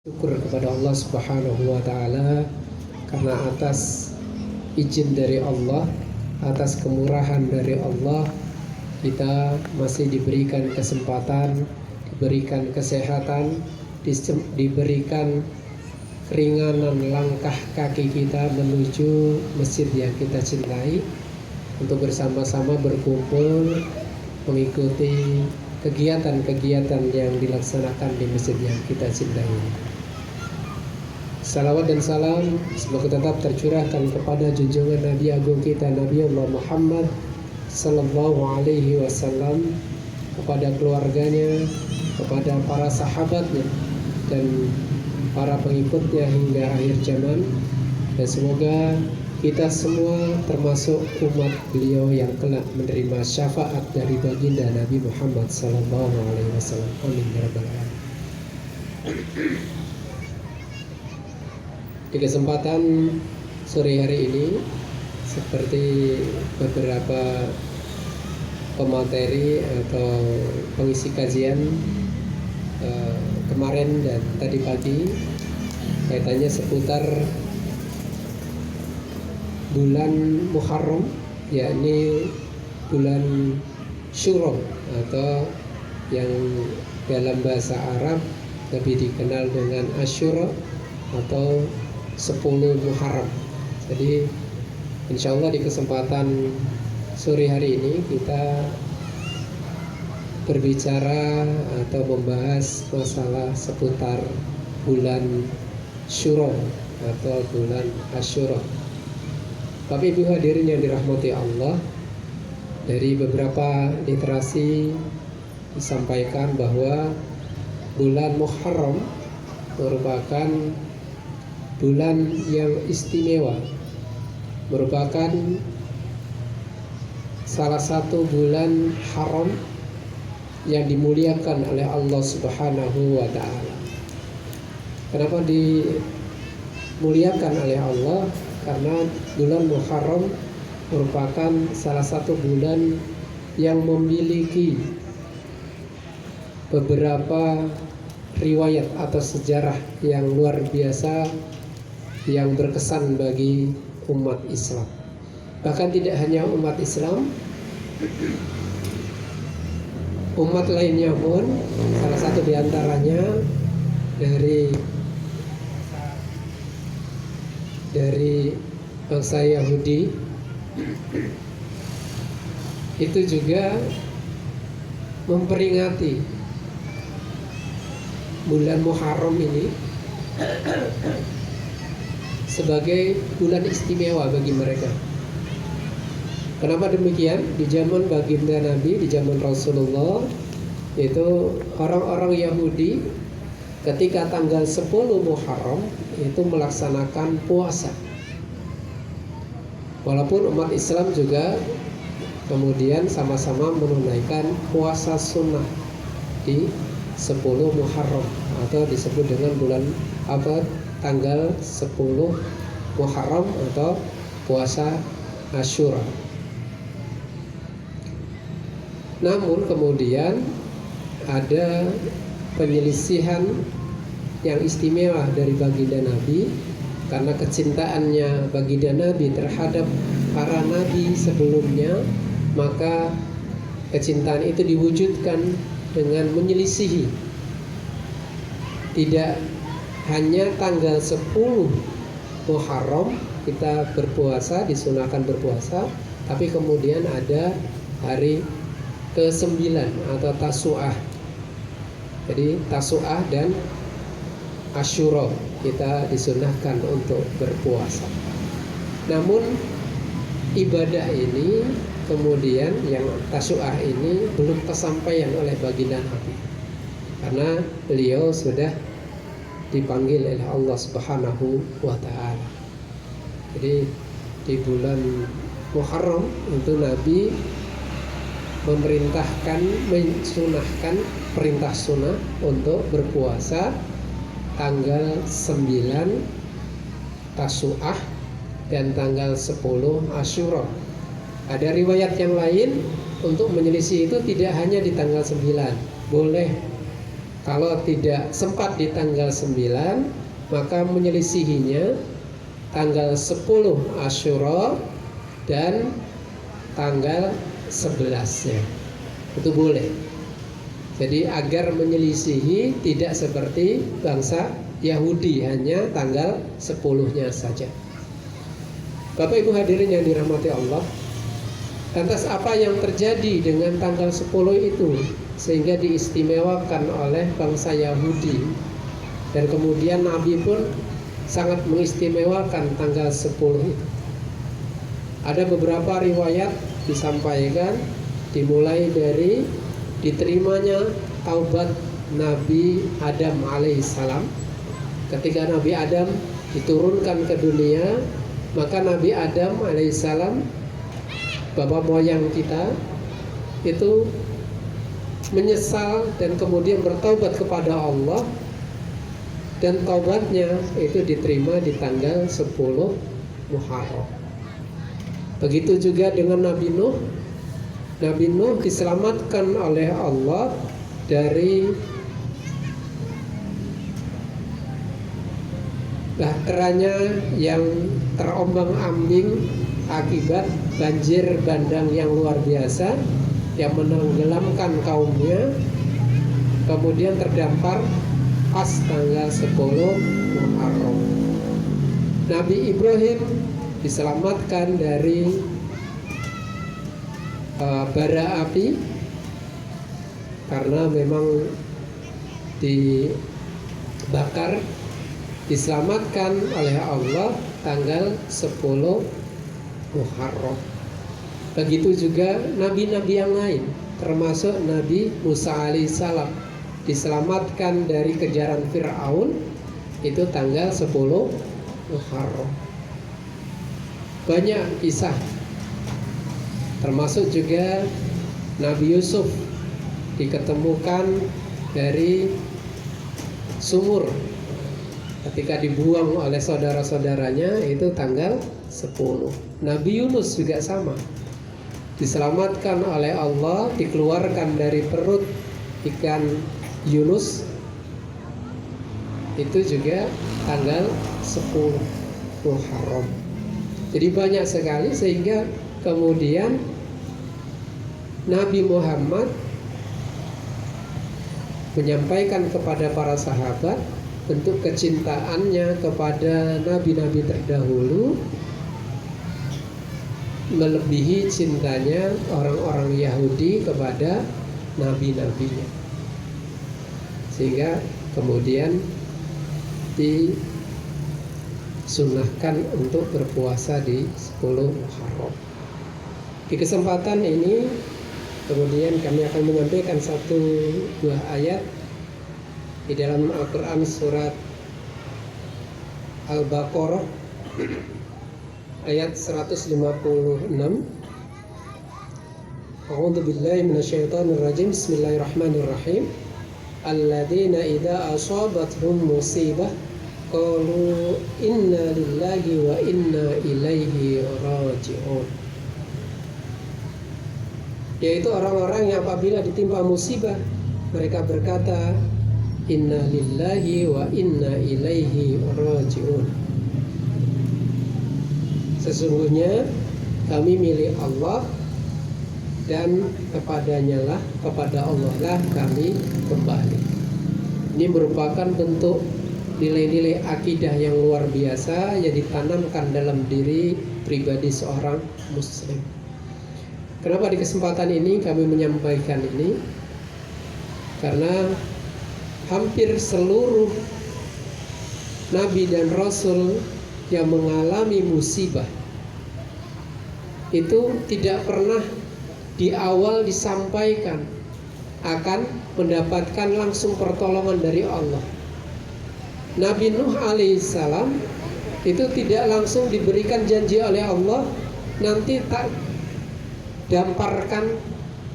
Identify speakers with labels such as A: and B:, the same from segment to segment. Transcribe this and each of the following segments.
A: Syukur kepada Allah Subhanahu wa Ta'ala karena atas izin dari Allah, atas kemurahan dari Allah, kita masih diberikan kesempatan, diberikan kesehatan, diberikan keringanan langkah kaki kita menuju masjid yang kita cintai untuk bersama-sama berkumpul mengikuti kegiatan-kegiatan yang dilaksanakan di masjid yang kita cintai. Salawat dan salam semoga tetap tercurahkan kepada junjungan Nabi Agung kita Nabi Allah Muhammad Sallallahu Alaihi Wasallam, kepada keluarganya, kepada para sahabatnya dan para pengikutnya hingga akhir zaman. Dan semoga kita semua termasuk umat beliau yang kelak menerima syafaat dari baginda Nabi Muhammad Sallallahu Alaihi Wasallam. Amin ya rabbal alamin. Di kesempatan sore hari ini, seperti beberapa pemateri atau pengisi kajian kemarin dan tadi pagi, kaitannya seputar bulan Muharram, yakni bulan Syuro atau yang dalam bahasa Arab lebih dikenal dengan Asyura atau 10 Muharram. Jadi insyaallah di kesempatan sore hari ini kita berbicara atau membahas masalah seputar bulan Syuro atau bulan Asyura. Bapak Ibu hadirin yang dirahmati Allah, dari beberapa literasi disampaikan bahwa bulan Muharram merupakan bulan yang istimewa, merupakan salah satu bulan haram yang dimuliakan oleh Allah Subhanahu wa Ta'ala. Kenapa dimuliakan oleh Allah? Karena bulan Muharram merupakan salah satu bulan yang memiliki beberapa riwayat atau sejarah yang luar biasa yang berkesan bagi umat Islam. Bahkan tidak hanya umat Islam, umat lainnya pun, salah satu diantaranya dari bangsa Yahudi itu juga memperingati bulan Muharram ini sebagai bulan istimewa bagi mereka. Kenapa demikian? Di zaman baginda Nabi, di zaman Rasulullah, itu orang-orang Yahudi ketika tanggal 10 Muharram itu melaksanakan puasa. Walaupun umat Islam juga kemudian sama-sama menunaikan puasa sunnah di 10 Muharram atau disebut dengan bulan tanggal 10 Muharram atau puasa Asyura. Namun kemudian ada penyelisihan yang istimewa dari baginda Nabi, karena kecintaannya baginda Nabi terhadap para nabi sebelumnya, maka kecintaan itu diwujudkan dengan menyelisihi tidak hanya tanggal 10 Muharram kita berpuasa, disunahkan berpuasa, tapi kemudian ada hari ke-9 atau Tasu'ah. Jadi Tasu'ah dan Asyura kita disunahkan untuk berpuasa. Namun ibadah ini kemudian yang Tasu'ah ini belum kesampaian oleh baginda Nabi, karena beliau sudah dipanggil oleh Allah Subhanahu wa Ta'ala. Jadi di bulan Muharram itu Nabi mensunahkan perintah sunnah untuk berpuasa tanggal 9 Tasu'ah dan tanggal 10 Asyura. Ada riwayat yang lain untuk menyelisih itu tidak hanya di tanggal 9, boleh Kalau tidak sempat di tanggal 9, maka menyelisihinya tanggal 10 Asyura dan tanggal 11-nya. Itu boleh. Jadi agar menyelisihi tidak seperti bangsa Yahudi, hanya tanggal 10-nya saja. Bapak Ibu hadirin yang dirahmati Allah, lantas apa yang terjadi dengan tanggal 10 itu sehingga diistimewakan oleh bangsa Yahudi, dan kemudian Nabi pun sangat mengistimewakan tanggal 10 itu? Ada beberapa riwayat disampaikan, dimulai dari diterimanya taubat Nabi Adam alaihissalam. Ketika Nabi Adam diturunkan ke dunia, maka Nabi Adam alaihissalam, bapak moyang kita, itu menyesal dan kemudian bertaubat kepada Allah, dan taubatnya itu diterima di tanggal 10 Muharram. Begitu juga dengan Nabi Nuh. Nabi Nuh diselamatkan oleh Allah dari bahteranya yang terombang-ambing akibat banjir bandang yang luar biasa yang menenggelamkan kaumnya, kemudian terdampar pas tanggal 10 Muharram. Nabi Ibrahim diselamatkan dari bara api karena memang dibakar, diselamatkan oleh Allah tanggal 10 Muharram. Begitu juga nabi-nabi yang lain, termasuk Nabi Musa alaihissalam, diselamatkan dari kejaran Fir'aun itu tanggal 10 Muharram. Banyak kisah, termasuk juga Nabi Yusuf diketemukan dari sumur ketika dibuang oleh saudara-saudaranya itu tanggal 10. Nabi Yunus juga sama, diselamatkan oleh Allah, dikeluarkan dari perut ikan Yunus itu juga tanggal 10 Muharram. Jadi banyak sekali, sehingga kemudian Nabi Muhammad menyampaikan kepada para sahabat bentuk kecintaannya kepada nabi-nabi terdahulu melebihi cintanya orang-orang Yahudi kepada nabi-nabinya, sehingga kemudian disunahkan untuk berpuasa di 10 Muharram. Di kesempatan ini kemudian kami akan menyampaikan satu buah ayat di dalam Al-Quran surat Al-Baqarah ayat 156. A'udzu billahi minasyaitonir rajim. Bismillahirrahmanirrahim. Alladzina idza asabathum musibah qalu inna lillahi wa inna ilaihi raji'un. Yaitu orang-orang yang apabila ditimpa musibah mereka berkata inna lillahi wa inna ilaihi raji'un. Sesungguhnya kami milik Allah dan kepadanya lah, kepada Allah lah kami kembali. Ini merupakan bentuk nilai-nilai akidah yang luar biasa yang ditanamkan dalam diri pribadi seorang muslim. Kenapa di kesempatan ini kami menyampaikan ini? Karena hampir seluruh nabi dan rasul yang mengalami musibah itu tidak pernah di awal disampaikan akan mendapatkan langsung pertolongan dari Allah. Nabi Nuh alaihissalam itu tidak langsung diberikan janji oleh Allah nanti tak damparkan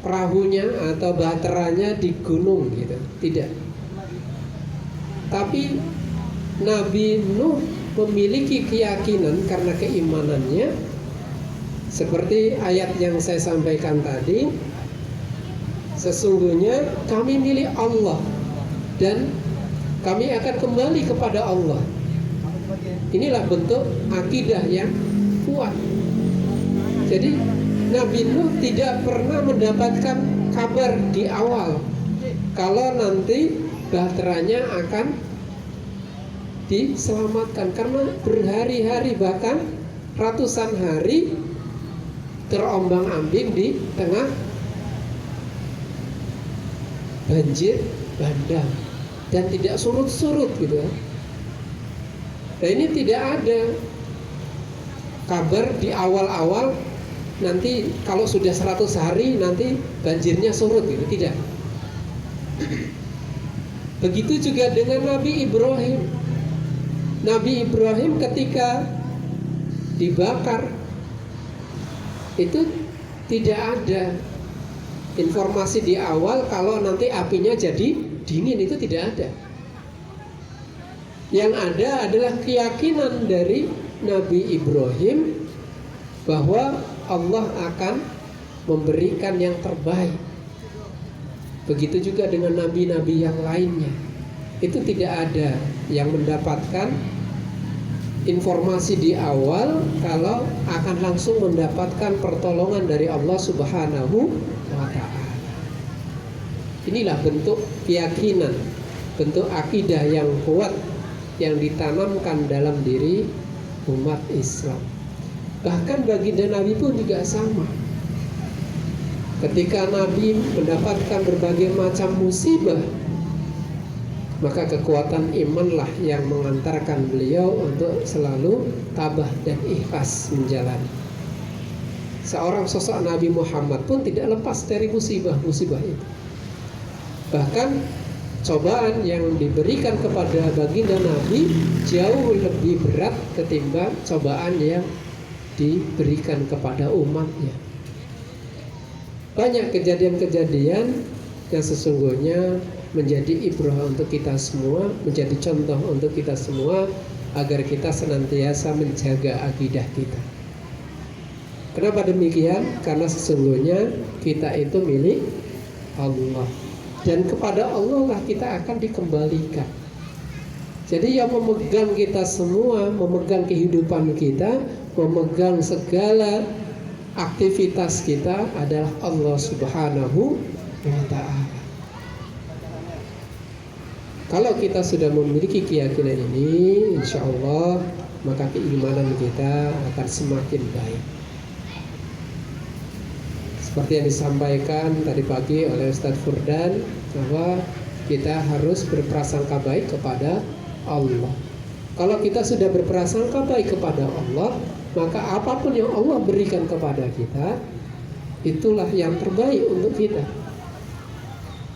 A: perahunya atau bahteranya di gunung gitu, tidak. Tapi Nabi Nuh memiliki keyakinan karena keimanannya, seperti ayat yang saya sampaikan tadi, sesungguhnya kami milik Allah dan kami akan kembali kepada Allah. Inilah bentuk akidah yang kuat. Jadi Nabi Nuh tidak pernah mendapatkan kabar di awal kalau nanti bahteranya akan diselamatkan, karena berhari-hari bahkan ratusan hari terombang-ambing di tengah banjir bandang dan tidak surut-surut gitu. Nah, ini tidak ada kabar di awal-awal nanti kalau sudah 100 hari nanti banjirnya surut gitu, tidak. Begitu juga dengan Nabi Ibrahim. Nabi Ibrahim ketika dibakar itu tidak ada informasi di awal kalau nanti apinya jadi dingin, itu tidak ada. Yang ada adalah keyakinan dari Nabi Ibrahim bahwa Allah akan memberikan yang terbaik. Begitu juga dengan nabi-nabi yang lainnya. Itu tidak ada yang mendapatkan informasi di awal kalau akan langsung mendapatkan pertolongan dari Allah Subhanahu wa ta'ala. Inilah bentuk keyakinan, bentuk akidah yang kuat yang ditanamkan dalam diri umat Islam. Bahkan baginda Nabi pun juga sama. Ketika Nabi mendapatkan berbagai macam musibah, maka kekuatan imanlah yang mengantarkan beliau untuk selalu tabah dan ikhlas menjalani. Seorang sosok Nabi Muhammad pun tidak lepas dari musibah-musibah itu. Bahkan cobaan yang diberikan kepada baginda Nabi jauh lebih berat ketimbang cobaan yang diberikan kepada umatnya. Banyak kejadian-kejadian yang sesungguhnya menjadi ibrah untuk kita semua, menjadi contoh untuk kita semua agar kita senantiasa menjaga akidah kita. Kenapa demikian? Karena sesungguhnya kita itu milik Allah, dan kepada Allah lah kita akan dikembalikan. Jadi yang memegang kita semua, memegang kehidupan kita, memegang segala aktivitas kita adalah Allah Subhanahu wa ta'ala. Kalau kita sudah memiliki keyakinan ini, insya Allah maka keimanan kita akan semakin baik. Seperti yang disampaikan tadi pagi oleh Ustadz Furdan, bahwa kita harus berprasangka baik kepada Allah. Kalau kita sudah berprasangka baik kepada Allah, maka apapun yang Allah berikan kepada kita, itulah yang terbaik untuk kita.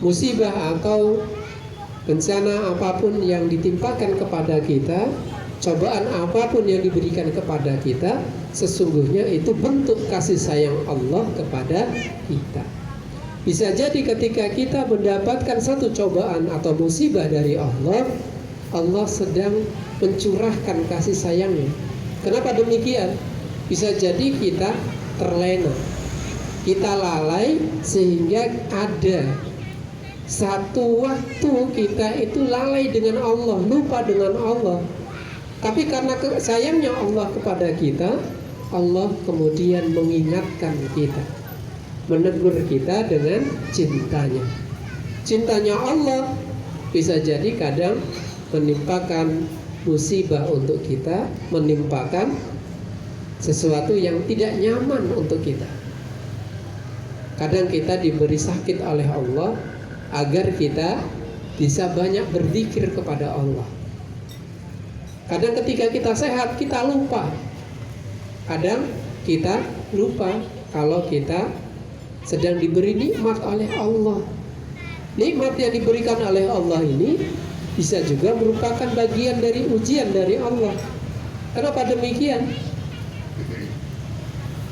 A: Musibah atau bencana apapun yang ditimpakan kepada kita, cobaan apapun yang diberikan kepada kita, sesungguhnya itu bentuk kasih sayang Allah kepada kita. Bisa jadi ketika kita mendapatkan satu cobaan atau musibah dari Allah, Allah sedang mencurahkan kasih sayangnya. Kenapa demikian? Bisa jadi kita terlena, kita lalai, sehingga ada satu waktu kita itu lalai dengan Allah, lupa dengan Allah. Tapi karena sayangnya Allah kepada kita, Allah kemudian mengingatkan kita, menegur kita dengan cintanya. Cintanya Allah bisa jadi kadang menimpakan musibah untuk kita, menimpakan sesuatu yang tidak nyaman untuk kita. Kadang kita diberi sakit oleh Allah agar kita bisa banyak berzikir kepada Allah. Kadang ketika kita sehat kita lupa. Kadang kita lupa kalau kita sedang diberi nikmat oleh Allah. Nikmat yang diberikan oleh Allah ini bisa juga merupakan bagian dari ujian dari Allah. Kenapa demikian?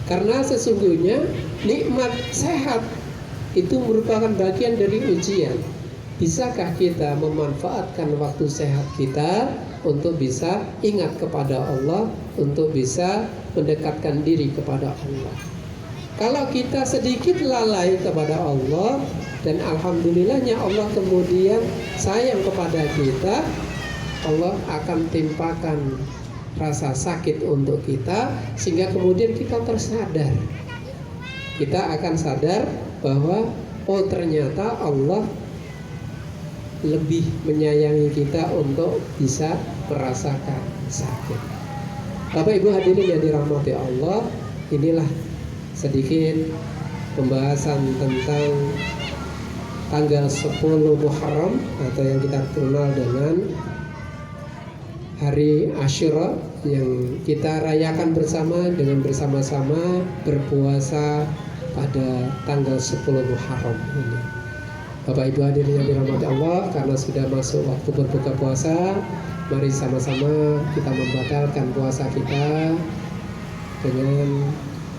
A: Karena sesungguhnya nikmat sehat itu merupakan bagian dari ujian. Bisakah kita memanfaatkan waktu sehat kita untuk bisa ingat kepada Allah, untuk bisa mendekatkan diri kepada Allah? Kalau kita sedikit lalai kepada Allah, dan alhamdulillahnya Allah kemudian sayang kepada kita, Allah akan timpakan rasa sakit untuk kita sehingga kemudian kita tersadar. Kita akan sadar bahwa oh ternyata Allah lebih menyayangi kita untuk bisa merasakan sakit. Bapak Ibu hadirin yang dirahmati Allah, inilah sedikit pembahasan tentang tanggal 10 Muharram atau yang kita kenal dengan hari Asyura yang kita rayakan bersama dengan bersama-sama berpuasa pada tanggal 10 Muharram ini. Bapak Ibu hadirin yang dirahmati Allah, karena sudah masuk waktu berbuka puasa, mari sama-sama kita membatalkan puasa kita dengan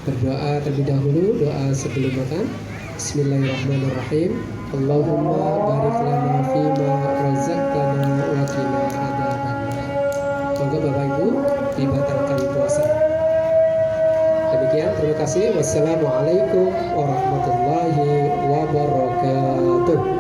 A: berdoa terlebih dahulu. Doa sebelum makan. Bismillahirrahmanirrahim. Allahumma barik lana fima razaqtana wa qina adzabannar. Semoga Bapak Ibu dibatalkan puasa. Demikian, terima kasih. Wassalamualaikum warahmatullahi wabarakatuh.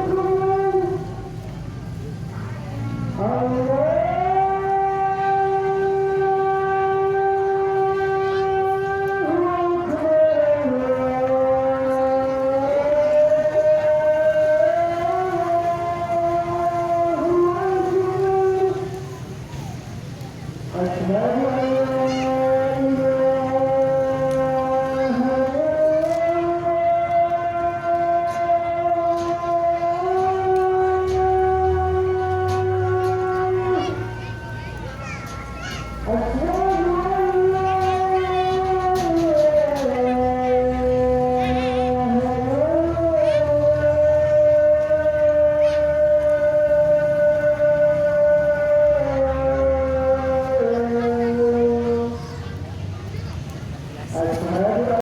B: أشهد